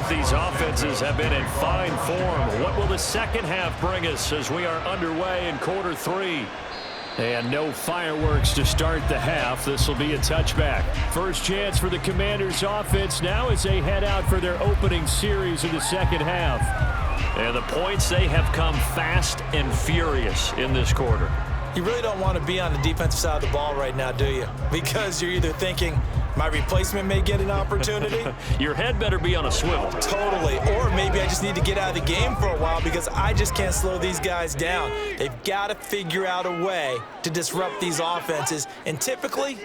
Both these offenses have been in fine form. What will the second half bring us as we are underway in quarter three? And no fireworks to start the half. This will be a touchback. First chance for the Commanders offense now as they head out for their opening series of the second half. And the points, they have come fast and furious in this quarter. You really don't want to be on the defensive side of the ball right now, do you? Because you're either thinking, my replacement may get an opportunity. Your head better be on a swivel. Totally. Or maybe I just need to get out of the game for a while because I just can't slow these guys down. They've got to figure out a way to disrupt these offenses. And typically,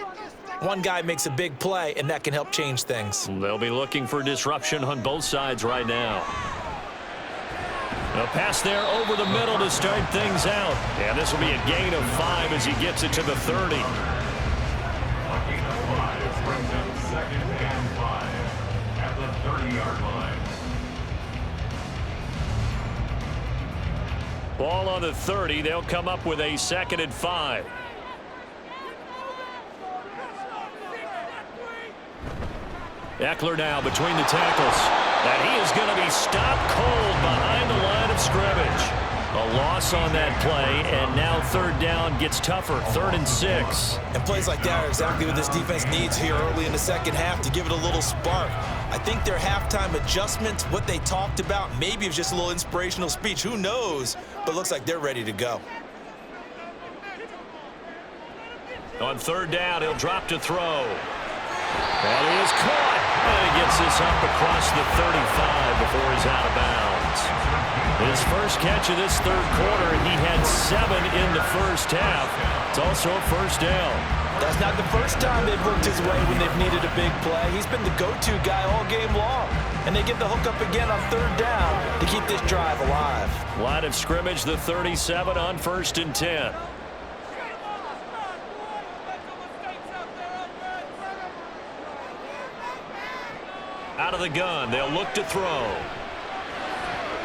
one guy makes a big play, and that can help change things. They'll be looking for disruption on both sides right now. A pass there over the middle to start things out. And this will be a gain of 5 as he gets it to the 30. Second and 5 at the 30-yard line. Ball on the 30. They'll come up with a 2nd and 5. Eckler now between the tackles. And he is going to be stopped cold behind the line of scrimmage. A loss on that play, and now third down gets tougher, 3rd and 6. And plays like that are exactly what this defense needs here early in the second half to give it a little spark. I think their halftime adjustments, what they talked about, maybe it was just a little inspirational speech. Who knows? But it looks like they're ready to go. On third down, he'll drop to throw. And he is caught. And he gets this up across the 35 before he's out of bounds. His first catch of this third quarter, he had 7 in the first half. It's also a first down. That's not the first time they've worked his way when they've needed a big play. He's been the go-to guy all game long. And they get the hook up again on third down to keep this drive alive. Line of scrimmage, the 37 on 1st and 10. Out of the gun, they'll look to throw.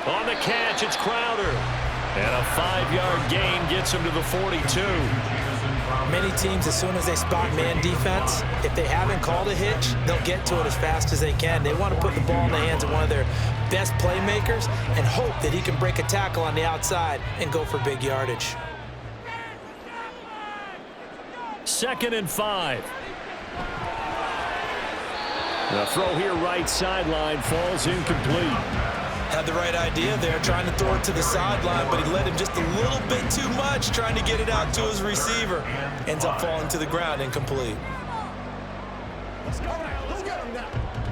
On the catch, it's Crowder. And a 5-yard gain gets him to the 42. Many teams, as soon as they spot man defense, if they haven't called a hitch, they'll get to it as fast as they can. They want to put the ball in the hands of one of their best playmakers and hope that he can break a tackle on the outside and go for big yardage. 2nd and 5. The throw here right sideline falls incomplete. Had the right idea there, trying to throw it to the sideline, but he led him just a little bit too much, trying to get it out to his receiver. Ends up falling to the ground, incomplete.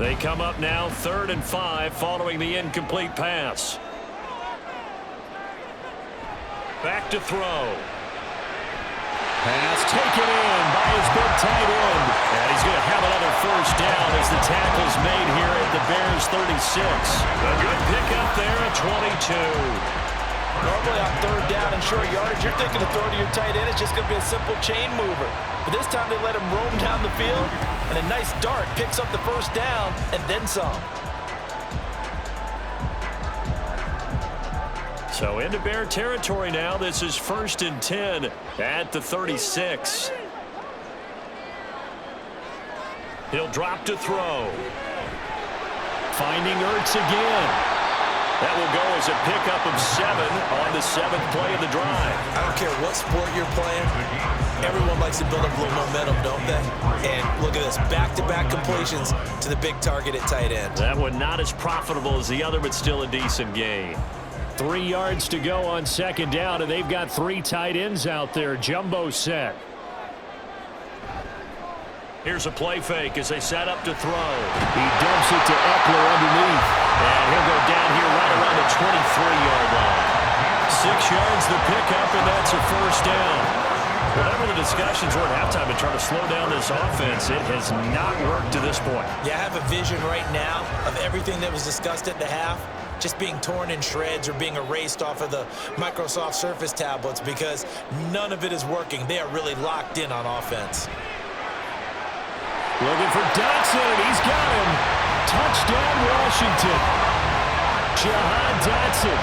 They come up now 3rd and 5 following the incomplete pass. Back to throw. Pass taken in by his big tight end. And he's going to have another first down as the tackle's made here at the Bears 36. A good pickup there at 22. Normally on third down and short yardage, you're thinking to throw to your tight end. It's just going to be a simple chain mover. But this time they let him roam down the field, and a nice dart picks up the first down and then some. So into Bear territory now. This is 1st and 10 at the 36. He'll drop to throw. Finding Ertz again. That will go as a pickup of 7 on the 7th play of the drive. I don't care what sport you're playing. Everyone likes to build up a little momentum, don't they? And look at this, back-to-back completions to the big target at tight end. That one not as profitable as the other, but still a decent gain. 3 yards to go on 2nd down, and they've got 3 tight ends out there. Jumbo set. Here's a play fake as they set up to throw. He dumps it to Eckler underneath. And he'll go down here right around the 23-yard line. 6 yards the pickup, and that's a first down. Whatever the discussions were at halftime to try to slow down this offense, it has not worked to this point. Yeah, I have a vision right now of everything that was discussed at the half just being torn in shreds or being erased off of the Microsoft Surface tablets because none of it is working. They are really locked in on offense. Looking for Dotson, and he's got him. Touchdown, Washington. Jahan Dotson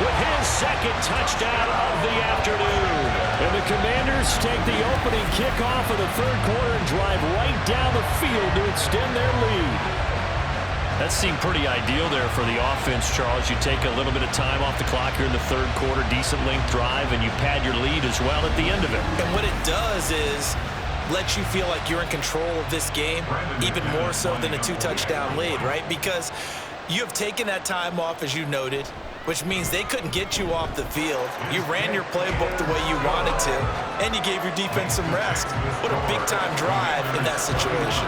with his 2nd touchdown of the afternoon. And the Commanders take the opening kickoff of the 3rd quarter and drive right down the field to extend their lead. That seemed pretty ideal there for the offense, Charles. You take a little bit of time off the clock here in the third quarter, decent length drive, and you pad your lead as well at the end of it. And what it does is let you feel like you're in control of this game, even more so than a 2-touchdown lead, right? Because you have taken that time off, as you noted, which means they couldn't get you off the field. You ran your playbook the way you wanted to, and you gave your defense some rest. What a big-time drive in that situation.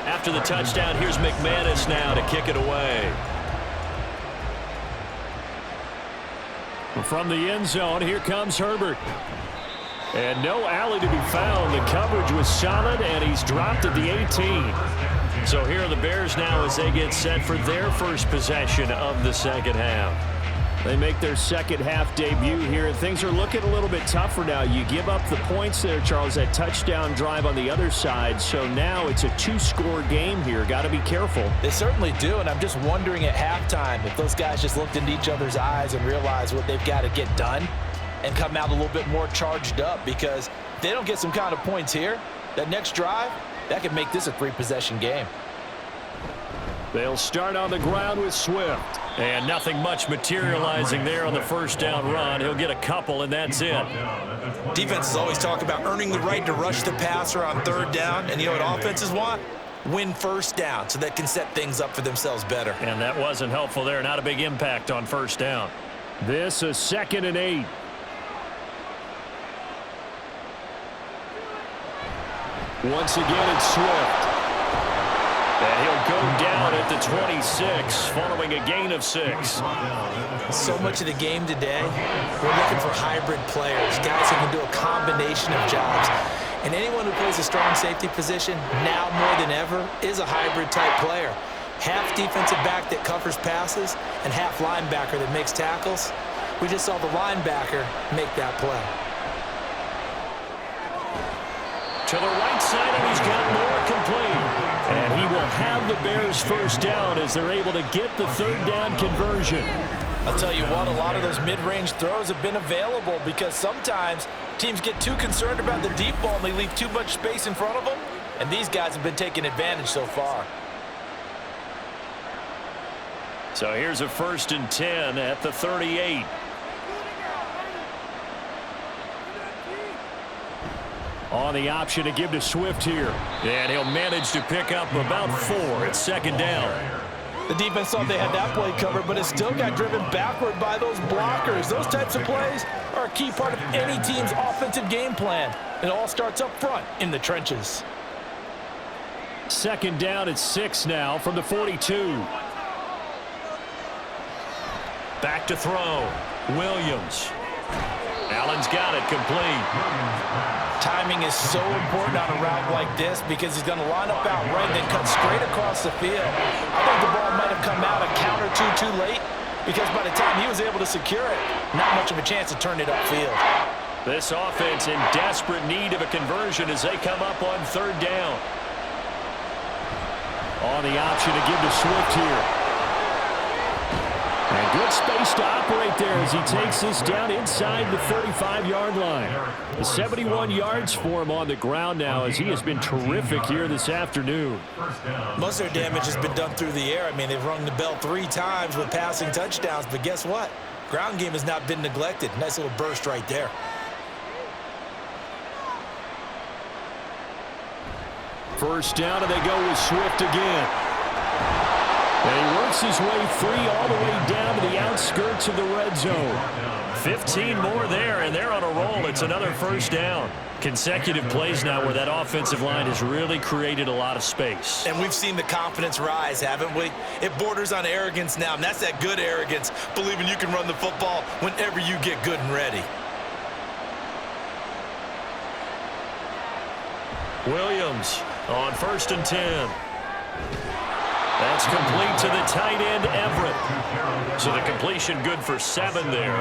After the touchdown, here's McManus now to kick it away. From the end zone, here comes Herbert. And no alley to be found. The coverage was solid, and he's dropped at the 18. So here are the Bears now as they get set for their first possession of the second half. They make their second half debut here, and things are looking a little bit tougher now. You give up the points there, Charles, that touchdown drive on the other side. So now it's a 2-score game here. Got to be careful. They certainly do, and I'm just wondering at halftime if those guys just looked into each other's eyes and realized what they've got to get done and come out a little bit more charged up, because if they don't get some kind of points here, that next drive, that could make this a 3-possession game. They'll start on the ground with Swift. And nothing much materializing there on the first down run. He'll get a couple, and that's it. Defenses always talk about earning the right to rush the passer on third down. And you know what offenses want? Win first down so they can set things up for themselves better. And that wasn't helpful there. Not a big impact on first down. This is 2nd and 8. Once again, it's Swift. And he'll go down at the 26 following a gain of 6. So much of the game today, we're looking for hybrid players, guys who can do a combination of jobs. And anyone who plays a strong safety position, now more than ever, is a hybrid-type player. Half defensive back that covers passes and half linebacker that makes tackles. We just saw the linebacker make that play. To the right side, and he's got more complete. And he will have the Bears first down as they're able to get the third down conversion. I'll tell you what, a lot of those mid-range throws have been available because sometimes teams get too concerned about the deep ball and they leave too much space in front of them. And these guys have been taking advantage so far. So here's a 1st and 10 at the 38. On the option to give to Swift here. And he'll manage to pick up about 4. It's 2nd down. The defense thought they had that play covered, but it still got driven backward by those blockers. Those types of plays are a key part of any team's offensive game plan. It all starts up front in the trenches. 2nd down at 6 now from the 42. Back to throw. Williams. Allen's got it complete. Timing is so important on a route like this because he's going to line up out right and then cut straight across the field. I think the ball might have come out a count or two too late because by the time he was able to secure it, not much of a chance to turn it upfield. This offense in desperate need of a conversion as they come up on 3rd down. On the option to give to Swift here. And good space to operate there as he takes this down inside the 35-yard line. 71 yards for him on the ground now as he has been terrific here this afternoon. Most of their damage has been done through the air. I mean, they've rung the bell 3 times with passing touchdowns, but guess what? Ground game has not been neglected. Nice little burst right there. First down, and they go with Swift again. And he works his way free all the way down to the outskirts of the red zone. 15 more there, and they're on a roll. It's another first down. Consecutive plays now where that offensive line has really created a lot of space. And we've seen the confidence rise, haven't we? It borders on arrogance now, and that's that good arrogance, believing you can run the football whenever you get good and ready. Williams on 1st and 10. That's complete to the tight end, Everett. So the completion good for 7 there,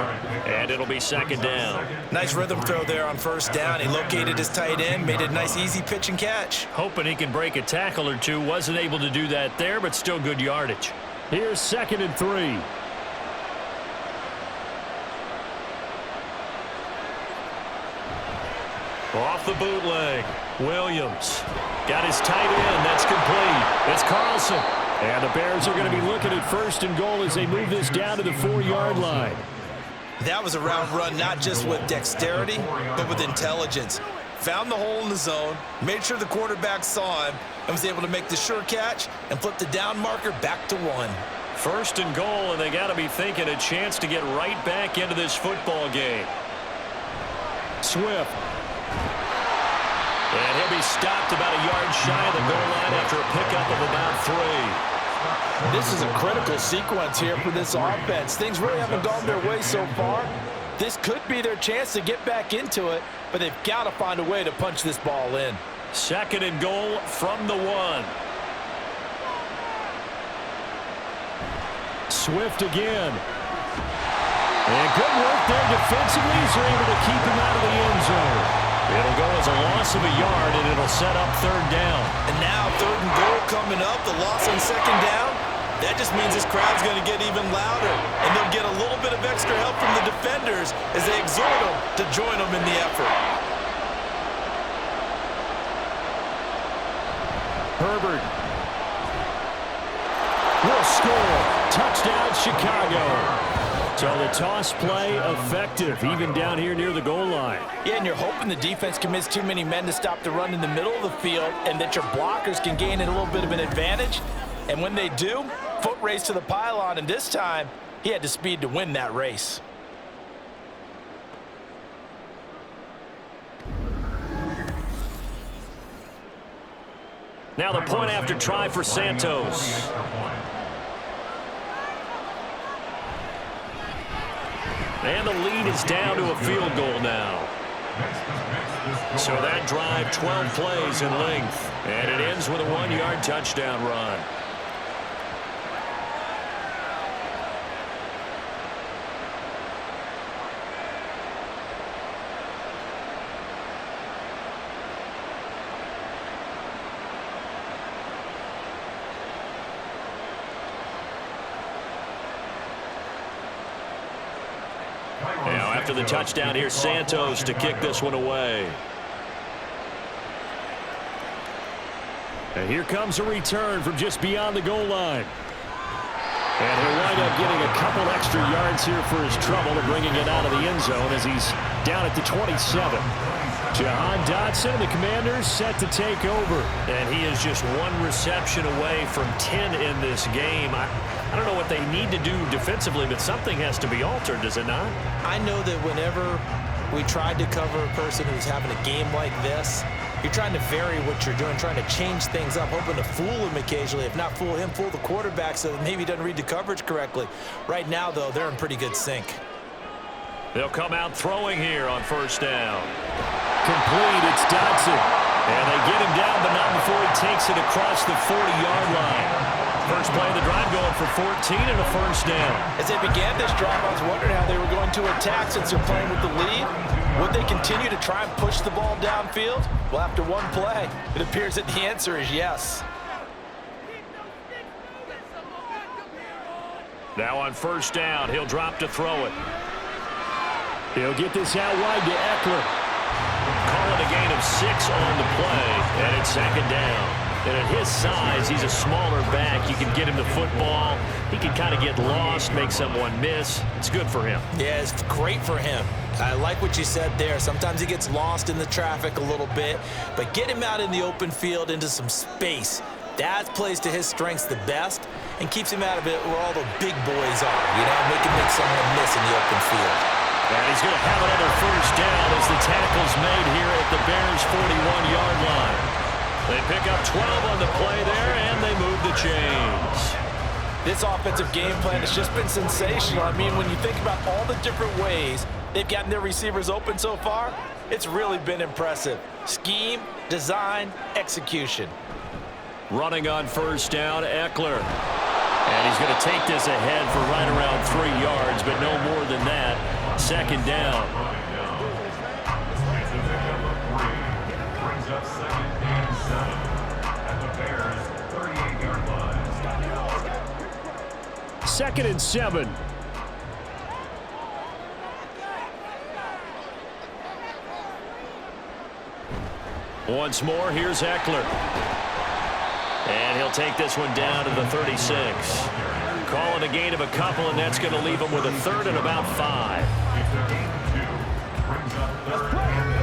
and it'll be second down. Nice rhythm throw there on first down. He located his tight end, made it a nice easy pitch and catch. Hoping he can break a tackle or two. Wasn't able to do that there, but still good yardage. Here's 2nd and 3. Off the bootleg, Williams. Got his tight end. That's complete. It's Carlson. And the Bears are going to be looking at 1st and goal as they move this down to the 4-yard line. That was a round run, not just with dexterity, but with intelligence. Found the hole in the zone, made sure the quarterback saw him, and was able to make the sure catch and flip the down marker back to 1. 1st and goal, and they got to be thinking a chance to get right back into this football game. Swift. And he'll be stopped about a yard shy of the goal line after a pickup of about 3. This is a critical sequence here for this offense. Things really haven't gone their way so far. This could be their chance to get back into it, but they've got to find a way to punch this ball in. 2nd and goal from the 1. Swift again. And good work there defensively as they're able to keep him out of the end zone. It'll go as a loss of a yard, and it'll set up 3rd down. And now 3rd and goal coming up, the loss on 2nd down. That just means this crowd's going to get even louder, and they'll get a little bit of extra help from the defenders as they exhort them to join them in the effort. Herbert will score. Touchdown, Chicago. So the toss play effective, even down here near the goal line. Yeah, and you're hoping the defense commits too many men to stop the run in the middle of the field and that your blockers can gain a little bit of an advantage. And when they do, foot race to the pylon, and this time, he had the speed to win that race. Now the point after try for Santos. And the lead is down to a field goal now. So that drive, 12 plays in length. And it ends with a 1-yard touchdown run. Now after the touchdown, here's Santos to kick this one away. And here comes a return from just beyond the goal line. And he'll wind up getting a couple extra yards here for his trouble and bringing it out of the end zone as he's down at the 27. Jahan Dotson, the Commanders, set to take over. And he is just 1 reception away from 10 in this game. I don't know what they need to do defensively, but something has to be altered, does it not? I know that whenever we tried to cover a person who's having a game like this, you're trying to vary what you're doing, trying to change things up, hoping to fool him occasionally. If not fool him, fool the quarterback so that maybe he doesn't read the coverage correctly. Right now, though, they're in pretty good sync. They'll come out throwing here on 1st down. Complete, it's Dotson. And they get him down, but not before he takes it across the 40-yard line. First play of the drive going for 14 and a 1st down. As they began this drive, I was wondering how they were going to attack since they're playing with the lead. Would they continue to try and push the ball downfield? Well, after 1 play, it appears that the answer is yes. Now on 1st down, he'll drop to throw it. He'll get this out wide to Eckler. Call it a gain of 6 on the play, and it's 2nd down. And at his size, he's a smaller back. You can get him the football. He can kind of get lost, make someone miss. It's good for him. Yeah, it's great for him. I like what you said there. Sometimes he gets lost in the traffic a little bit, but get him out in the open field into some space. That plays to his strengths the best and keeps him out of it where all the big boys are, you know, make someone miss in the open field. And he's going to have another 1st down as the tackle's made here at the Bears' 41-yard line. They pick up 12 on the play there, and they move the chains. This offensive game plan has just been sensational. I mean, when you think about all the different ways they've gotten their receivers open so far, it's really been impressive. Scheme, design, execution. Running on first down, Eckler. And he's going to take this ahead for right around 3 yards, but no more than that. Second down. Brings up 2nd and 7 at the Bears' 38-yard line. 2nd and 7. Once more, here's Eckler. And he'll take this one down to the 36. Calling a gain of a couple, and that's going to leave him with a 3rd and about 5. It's a gain of 2. Brings up 3rd and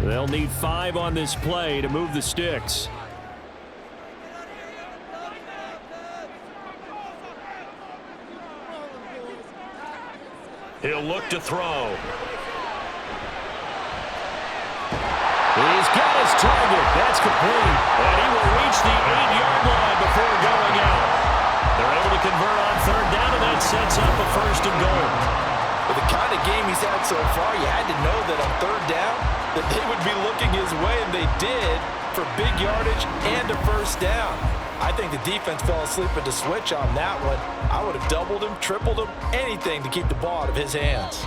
5. They'll need 5 on this play to move the sticks. He'll look to throw. He's got his target. That's complete. And he will reach the 8-yard line before going out. They're able to convert on 3rd down, and that sets up a 1st and goal. With the kind of game he's had so far, you had to know that on 3rd down that they would be looking his way, and they did, for big yardage and a 1st down. I think the defense fell asleep at the switch on that one. I would have doubled him, tripled him, anything to keep the ball out of his hands.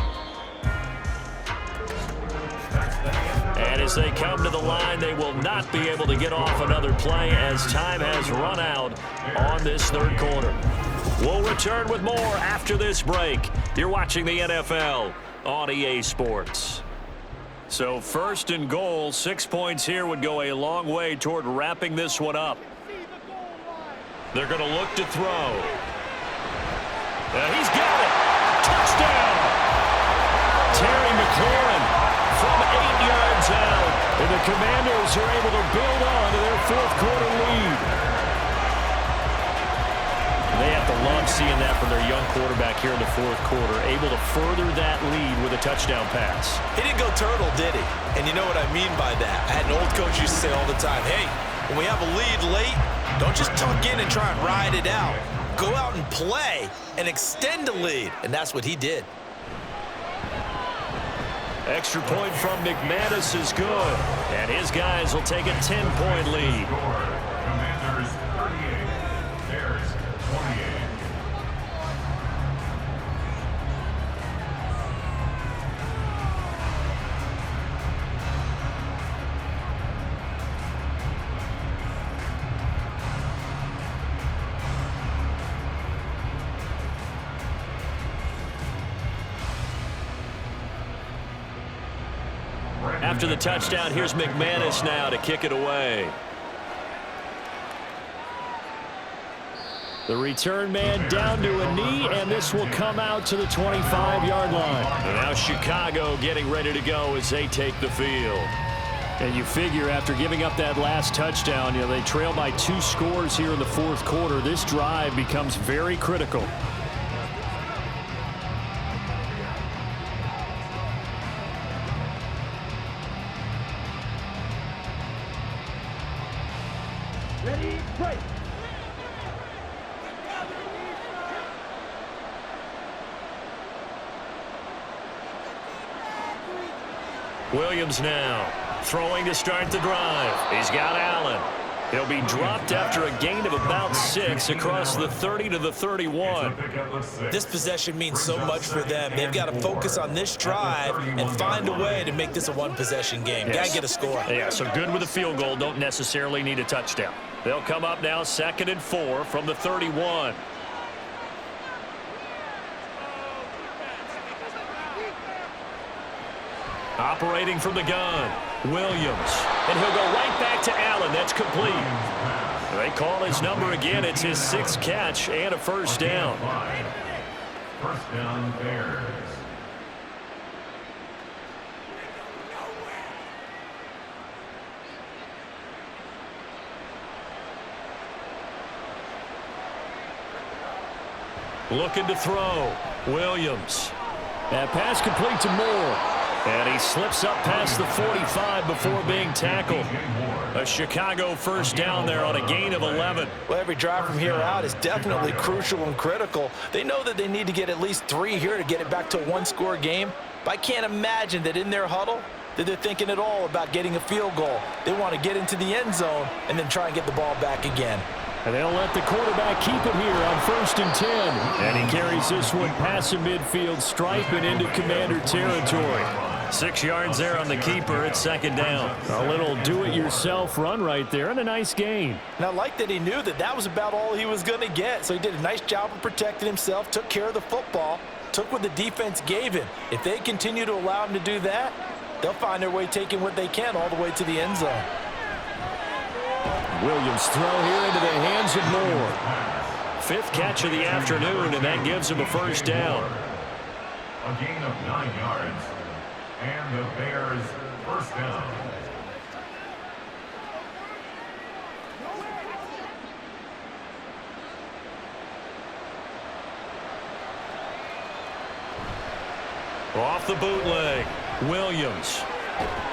And as they come to the line, they will not be able to get off another play as time has run out on this 3rd quarter. We'll return with more after this break. You're watching the NFL on EA Sports. So 1st and goal, 6 points here would go a long way toward wrapping this one up. They're going to look to throw. He's got it. Touchdown. Terry McLaurin from 8 yards out. And the Commanders are able to build on to their 4th quarter lead. They have to love seeing that from their young quarterback here in the 4th quarter, able to further that lead with a touchdown pass. He didn't go turtle, did he? And you know what I mean by that. I had an old coach used to say all the time, hey, when we have a lead late, don't just tuck in and try and ride it out. Go out and play and extend the lead. And that's what he did. Extra point from McManus is good. And his guys will take a 10-point lead. Commanders 38, Bears 28. After the touchdown, here's McManus now to kick it away. The return man down to a knee, and this will come out to the 25-yard line. And now Chicago getting ready to go as they take the field. And you figure after giving up that last touchdown, they trail by 2 scores here in the 4th quarter. This drive becomes very critical. Ready, break. Williams now throwing to start the drive. He's got Allen. He'll be dropped after a gain of about 6 across the 30 to the 31. This possession means so much for them. They've got to focus on this drive and find a way to make this a one-possession game. Yes. Got to get a score. Yeah, so good with a field goal. Don't necessarily need a touchdown. They'll come up now 2nd and 4 from the 31. Operating from the gun, Williams. And he'll go right back to Allen. That's complete. They call his number again. It's his 6th catch and a 1st down. 1st down, Bears. Looking to throw, Williams. That pass complete to Moore. And he slips up past the 45 before being tackled. A Chicago 1st down there on a gain of 11. Well, every drive from here out is definitely crucial and critical. They know that they need to get at least 3 here to get it back to a 1-score game. But I can't imagine that in their huddle, that they're thinking at all about getting a field goal. They want to get into the end zone and then try and get the ball back again. And they'll let the quarterback keep it here on 1st and 10. And he carries this one past the midfield stripe and into Commander territory. 6 yards there on the keeper. It's 2nd down. A little do-it-yourself run right there and a nice gain. And I like that he knew that that was about all he was going to get. So he did a nice job of protecting himself, took care of the football, took what the defense gave him. If they continue to allow him to do that, they'll find their way taking what they can all the way to the end zone. Williams throw here into the hands of Moore. 5th catch of the afternoon, and that gives him a 1st down. A gain of 9 yards. And the Bears 1st down. Off the bootleg, Williams.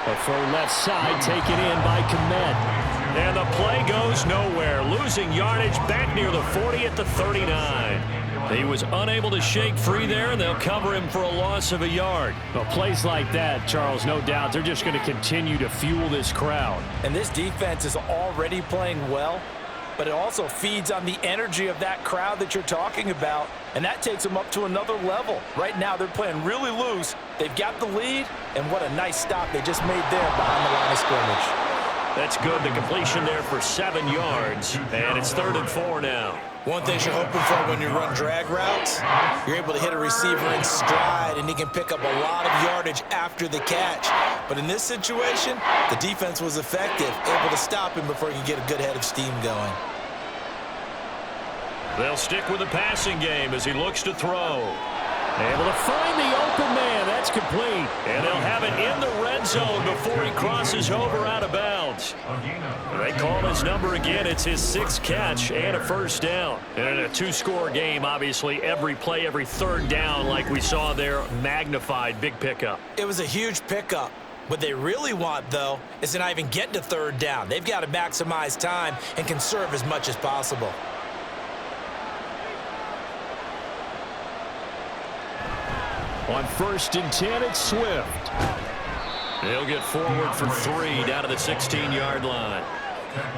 A throw left side taken in by Komet. And the play goes nowhere. Losing yardage back near the 40 at the 39. He was unable to shake free there, and they'll cover him for a loss of a yard. Well, plays like that, Charles, no doubt, they're just going to continue to fuel this crowd. And this defense is already playing well, but it also feeds on the energy of that crowd that you're talking about, and that takes them up to another level. Right now, they're playing really loose. They've got the lead, and what a nice stop they just made there behind the line of scrimmage. That's good. The completion there for 7 yards, and it's 3rd and 4 now. One thing you're hoping for when you run drag routes, you're able to hit a receiver in stride, and he can pick up a lot of yardage after the catch. But in this situation, the defense was effective, able to stop him before he could get a good head of steam going. They'll stick with the passing game as he looks to throw. Able to find the open man. That's complete. And they'll have it in the red zone before he crosses over out of bounds. They call his number again. It's his 6th catch and a 1st down. And in a 2-score game, obviously, every play, every 3rd down, like we saw there, magnified. Big pickup. It was a huge pickup. What they really want, though, is to not even get to 3rd down. They've got to maximize time and conserve as much as possible. On 1st and 10, it's Swift. He'll get forward for 3 down to the 16-yard line.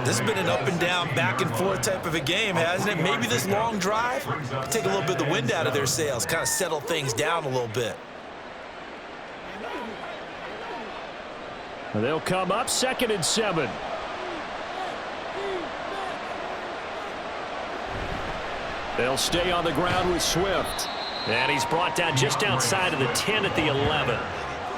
This has been an up-and-down, back-and-forth type of a game, hasn't it? Maybe this long drive take a little bit of the wind out of their sails, kind of settle things down a little bit. They'll come up 2nd and 7. They'll stay on the ground with Swift. And he's brought down just outside of the 10 at the 11.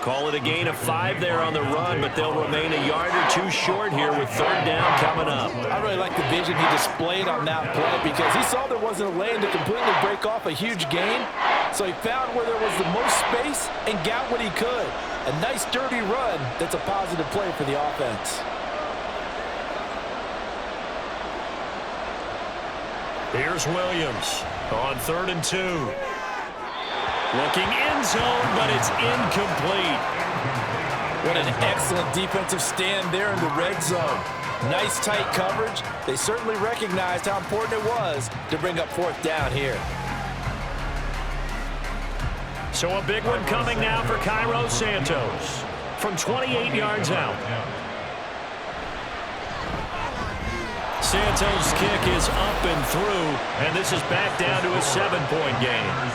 Call it a gain of 5 there on the run, but they'll remain a yard or 2 short here with 3rd down coming up. I really like the vision he displayed on that play because he saw there wasn't a lane to completely break off a huge gain. So he found where there was the most space and got what he could. A nice dirty run that's a positive play for the offense. Here's Williams on 3rd and 2. Looking end zone, but it's incomplete. What an excellent defensive stand there in the red zone. Nice tight coverage. They certainly recognized how important it was to bring up 4th down here. So a big one coming now for Cairo Santos from 28 yards out. Santos' kick is up and through, and this is back down to a 7-point game.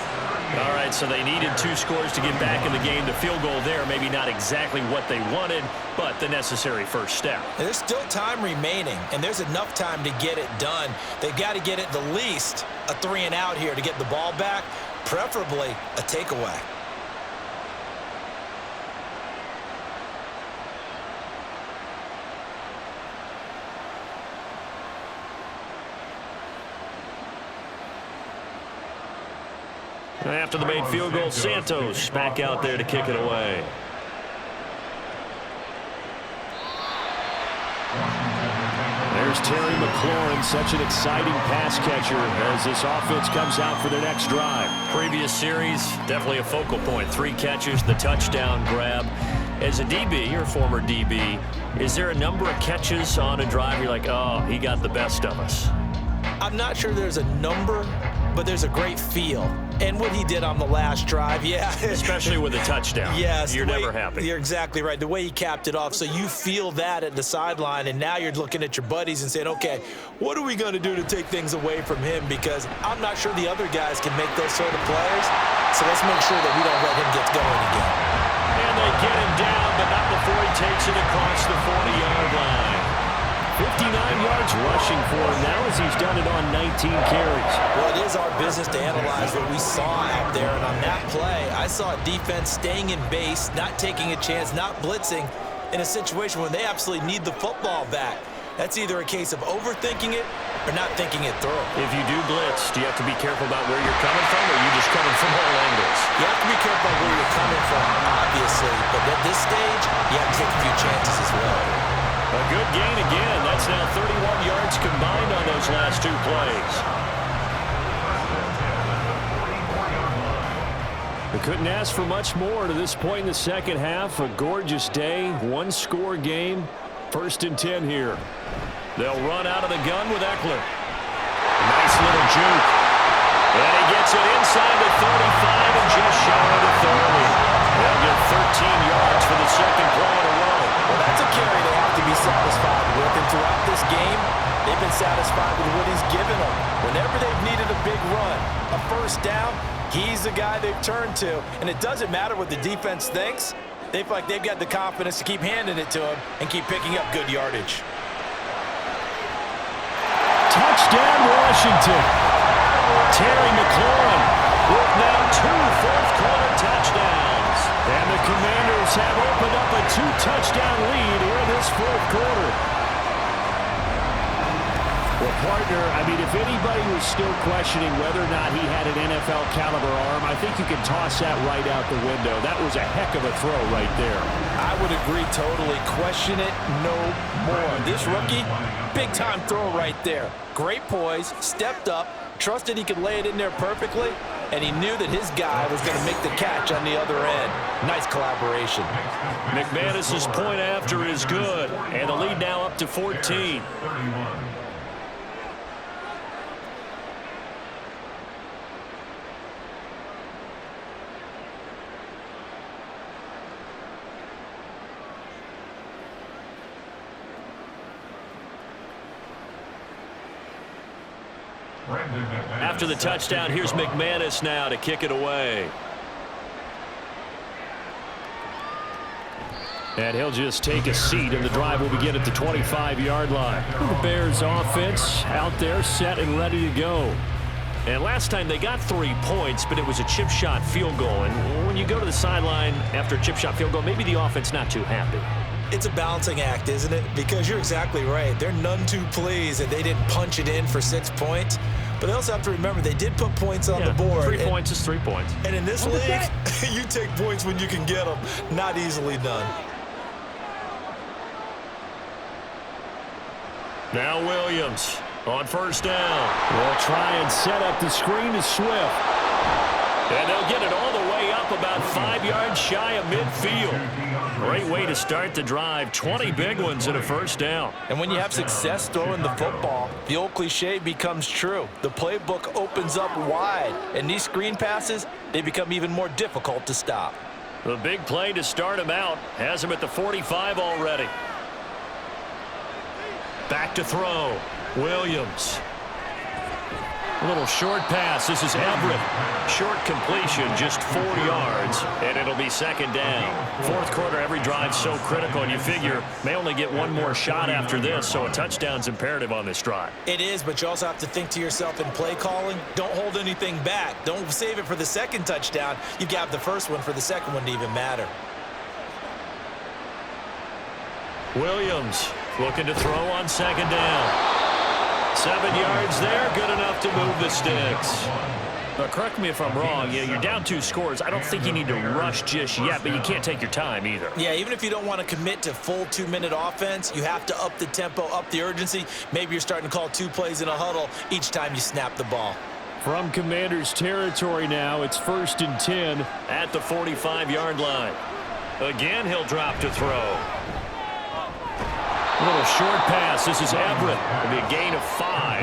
All right, so they needed 2 scores to get back in the game. The field goal there, maybe not exactly what they wanted, but the necessary first step. And there's still time remaining, and there's enough time to get it done. They've got to get at the least a 3-and-out here to get the ball back, preferably a takeaway. After the made field goal, Santos back out there to kick it away. There's Terry McLaurin, such an exciting pass catcher as this offense comes out for their next drive. Previous series, definitely a focal point. 3 catches, the touchdown grab. As a DB, or former DB, is there a number of catches on a drive you're like, oh, he got the best of us? I'm not sure there's a number, but there's a great feel. And what he did on the last drive, yeah. Especially with a touchdown. Yes. You're never happy. You're exactly right. The way he capped it off. So you feel that at the sideline, and now you're looking at your buddies and saying, okay, what are we going to do to take things away from him? Because I'm not sure the other guys can make those sort of plays. So let's make sure that we don't let him get going again. And they get him down, but not before he takes it across the 40-yard line. 59 yards rushing for him now as he's done it on 19 carries. Well, it is our business to analyze what we saw out there. And on that play, I saw a defense staying in base, not taking a chance, not blitzing in a situation where they absolutely need the football back. That's either a case of overthinking it or not thinking it through. If you do blitz, do you have to be careful about where you're coming from, or are you just coming from all angles? You have to be careful about where you're coming from, obviously. But at this stage, you have to take a few chances as well. A good gain again. That's now 31 yards combined on those last two plays. We couldn't ask for much more to this point in the second half. A gorgeous day, one-score game. 1st and 10 here. They'll run out of the gun with Eckler. Nice little juke. And he gets it inside the 35 and just shy of the 30. They'll get 13 yards for the second play in a row. Well, that's a carry they have to be satisfied with. And throughout this game, they've been satisfied with what he's given them. Whenever they've needed a big run, a first down, he's the guy they've turned to. And it doesn't matter what the defense thinks. They feel like they've got the confidence to keep handing it to him and keep picking up good yardage. Touchdown, Washington. Terry McLaurin with now 2 fourth-quarter touchdowns. And the Commanders have opened up a 2-touchdown lead here in this fourth quarter. Well, partner, I mean, if anybody was still questioning whether or not he had an NFL caliber arm, I think you can toss that right out the window. That was a heck of a throw right there. I would agree totally. Question it no more. This rookie, big-time throw right there. Great poise, stepped up, trusted he could lay it in there perfectly, and he knew that his guy was going to make the catch on the other end. Nice collaboration. McManus's point after is good, and the lead now up to 14. After the touchdown, here's McManus now to kick it away. And he'll just take a seat, and the drive will begin at the 25-yard line. The Bears offense out there set and ready to go. And last time they got 3 points, but it was a chip shot field goal. And when you go to the sideline after a chip shot field goal, maybe the offense not too happy. It's a balancing act, isn't it? Because you're exactly right. They're none too pleased that they didn't punch it in for 6 points. But they also have to remember they did put points on the board. 3 points is 3 points. And in this league, you take points when you can get them. Not easily done. Now Williams on first down. We'll try and set up the screen to Swift. And they'll get it all the way up about 5 yards shy of midfield. Great way to start the drive. 20 big ones and a first down. And when you have success throwing the football, the old cliche becomes true. The playbook opens up wide. And these screen passes, they become even more difficult to stop. The big play to start him out has him at the 45 already. Back to throw. Williams. A little short pass. This is Everett. Short completion, just 4 yards, and it'll be second down. Fourth quarter, every drive so critical, and you figure may only get one more shot after this, so a touchdown's imperative on this drive. It is, but you also have to think to yourself in play calling, don't hold anything back. Don't save it for the second touchdown. You've got the first one for the second one to even matter. Williams looking to throw on second down. 7 yards there, good enough to move the sticks. Correct me if I'm wrong. Yeah, you're down 2 scores. I don't think you need to rush just yet, but you can't take your time either. Yeah, even if you don't want to commit to full 2-minute offense, you have to up the tempo, up the urgency. Maybe you're starting to call 2 plays in a huddle each time you snap the ball. From Commanders territory now, it's 1st and 10 at the 45-yard line. Again, he'll drop to throw. A little short pass. This is Everett. It'll be a gain of 5,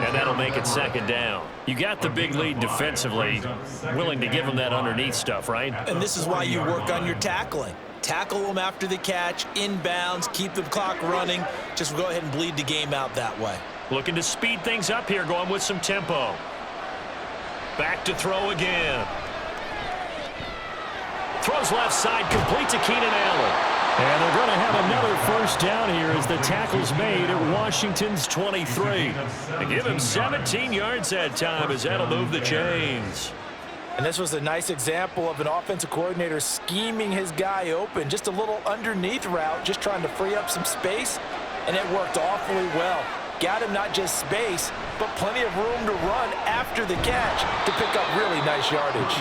and that'll make it second down. You got the big lead defensively, willing to give them that underneath stuff, right? And this is why you work on your tackling. Tackle them after the catch, inbounds, keep the clock running. Just go ahead and bleed the game out that way. Looking to speed things up here, going with some tempo. Back to throw again. Throws left side, complete to Keenan Allen. And they're going to have another first down here as the tackle's made at Washington's 23. They give him 17 yards that time as that'll move the chains. And this was a nice example of an offensive coordinator scheming his guy open. Just a little underneath route, just trying to free up some space, and it worked awfully well. Got him not just space, but plenty of room to run after the catch to pick up really nice yardage.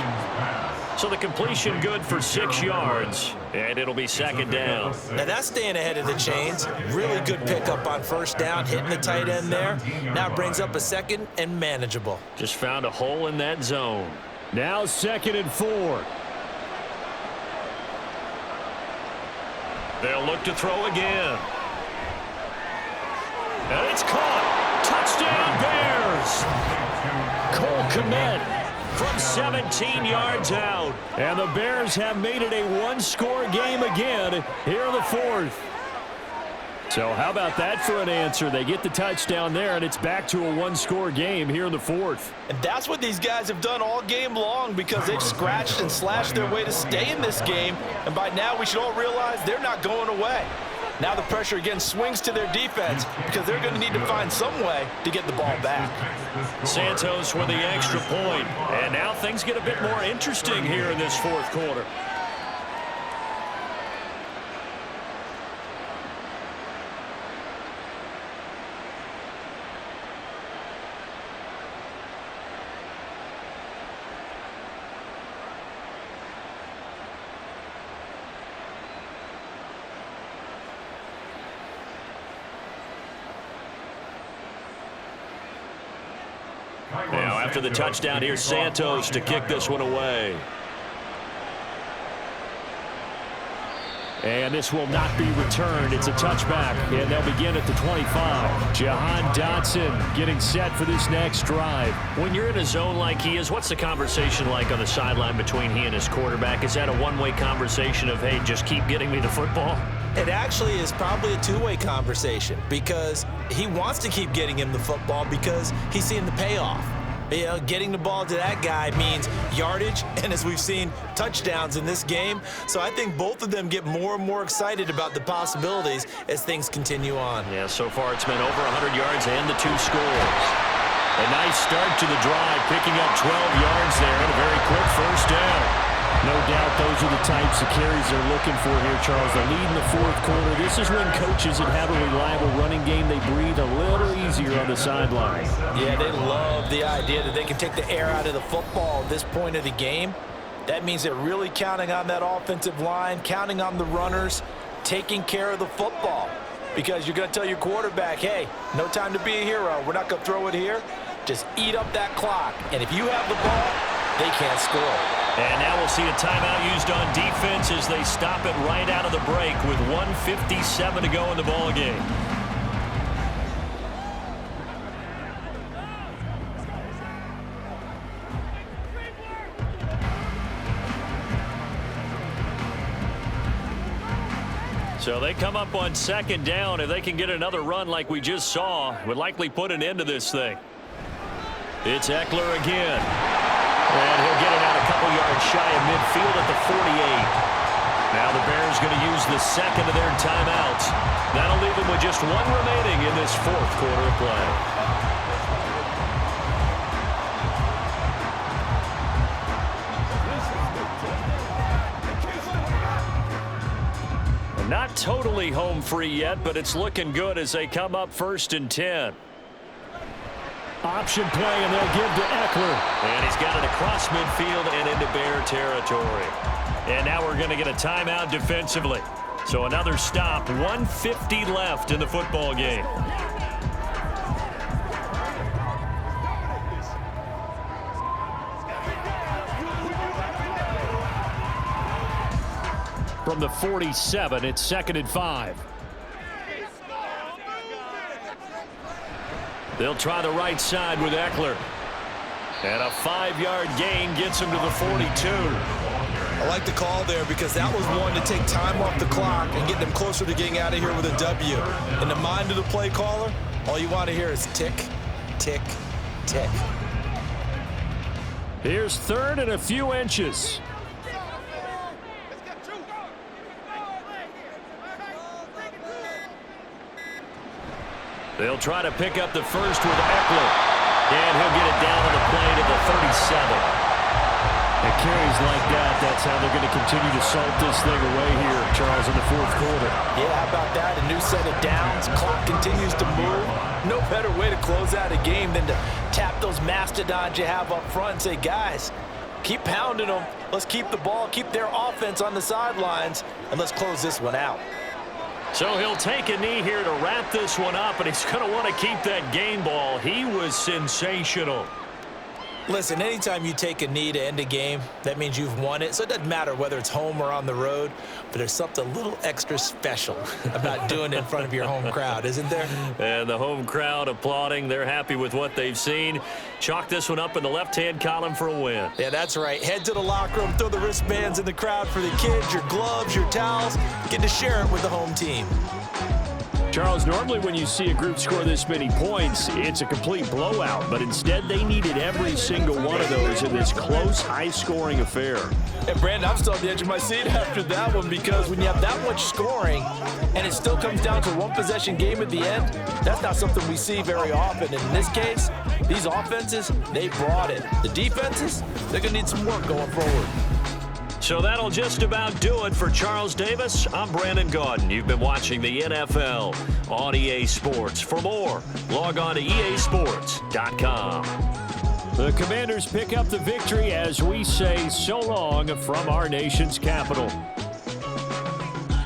So the completion good for 6 yards, and it'll be second down. Now that's staying ahead of the chains. Really good pickup on first down, hitting the tight end there. Now brings up a second and manageable. Just found a hole in that zone. Now 2nd and 4. They'll look to throw again. And it's caught. Touchdown, Bears. Cole Kmet from 17 yards out. And the Bears have made it a one-score game again here in the 4th. So how about that for an answer? They get the touchdown there, and it's back to a one-score game here in the 4th. And that's what these guys have done all game long because they've scratched and slashed their way to stay in this game. And by now we should all realize they're not going away. Now the pressure again swings to their defense because they're going to need to find some way to get the ball back. Santos with the extra point. And now things get a bit more interesting here in this 4th quarter. Now after the touchdown, here's Santos to kick this one away. And this will not be returned. It's a touchback, and they'll begin at the 25. Jahan Dotson getting set for this next drive. When you're in a zone like he is, what's the conversation like on the sideline between he and his quarterback? Is that a one-way conversation of, hey, just keep getting me the football? It actually is probably a two-way conversation because he wants to keep getting him the football because he's seeing the payoff. You know, getting the ball to that guy means yardage, and as we've seen, touchdowns in this game. So I think both of them get more and more excited about the possibilities as things continue on. Yeah, so far it's been over 100 yards and the 2 scores. A nice start to the drive, picking up 12 yards there and a very quick first down. No doubt those are the types of carries they're looking for here, Charles. The lead in the 4th quarter. This is when coaches that have a reliable running game, they breathe a little easier on the sideline. Yeah, they love the idea that they can take the air out of the football at this point of the game. That means they're really counting on that offensive line, counting on the runners, taking care of the football. Because you're going to tell your quarterback, hey, no time to be a hero. We're not going to throw it here. Just eat up that clock. And if you have the ball, they can't score. And now we'll see a timeout used on defense as they stop it right out of the break with 1:57 to go in the ball game. So they come up on 2nd down. If they can get another run like we just saw, would likely put an end to this thing. It's Eckler again. And he'll get it out a couple yards shy of midfield at the 48. Now the Bears going to use the second of their timeouts. That'll leave them with just one remaining in this 4th quarter of play. Not totally home free yet, but it's looking good as they come up 1st and 10. Option play, and they'll give to Eckler. And he's got it across midfield and into Bear territory. And now we're going to get a timeout defensively. So another stop, 1:50 left in the football game. From the 47, it's 2nd and 5. They'll try the right side with Eckler. And a 5-yard gain gets him to the 42. I like the call there because that was one to take time off the clock and get them closer to getting out of here with a W. In the mind of the play caller, all you want to hear is tick, tick, tick. Here's 3rd and a few inches. They'll try to pick up the first with Eckler. And he'll get it down on the play to the 37. And carries like that, that's how they're going to continue to salt this thing away here, Charles, in the 4th quarter. Yeah, how about that? A new set of downs. Clock continues to move. No better way to close out a game than to tap those mastodons you have up front and say, guys, keep pounding them. Let's keep the ball, keep their offense on the sidelines, and let's close this one out. So he'll take a knee here to wrap this one up, and he's going to want to keep that game ball. He was sensational. Listen, anytime you take a knee to end a game, that means you've won it. So it doesn't matter whether it's home or on the road, but there's something a little extra special about doing it in front of your home crowd, isn't there? And the home crowd applauding. They're happy with what they've seen. Chalk this one up in the left-hand column for a win. Yeah, that's right. Head to the locker room, throw the wristbands in the crowd for the kids, your gloves, your towels. Get to share it with the home team. Charles, normally when you see a group score this many points, it's a complete blowout. But instead, they needed every single one of those in this close, high-scoring affair. And, Brandon, I'm still on the edge of my seat after that one because when you have that much scoring and it still comes down to a one-possession game at the end, that's not something we see very often. And in this case, these offenses, they brought it. The defenses, they're going to need some work going forward. So that'll just about do it for Charles Davis. I'm Brandon Gaudin. You've been watching the NFL on EA Sports. For more, log on to easports.com. The Commanders pick up the victory as we say so long from our nation's capital.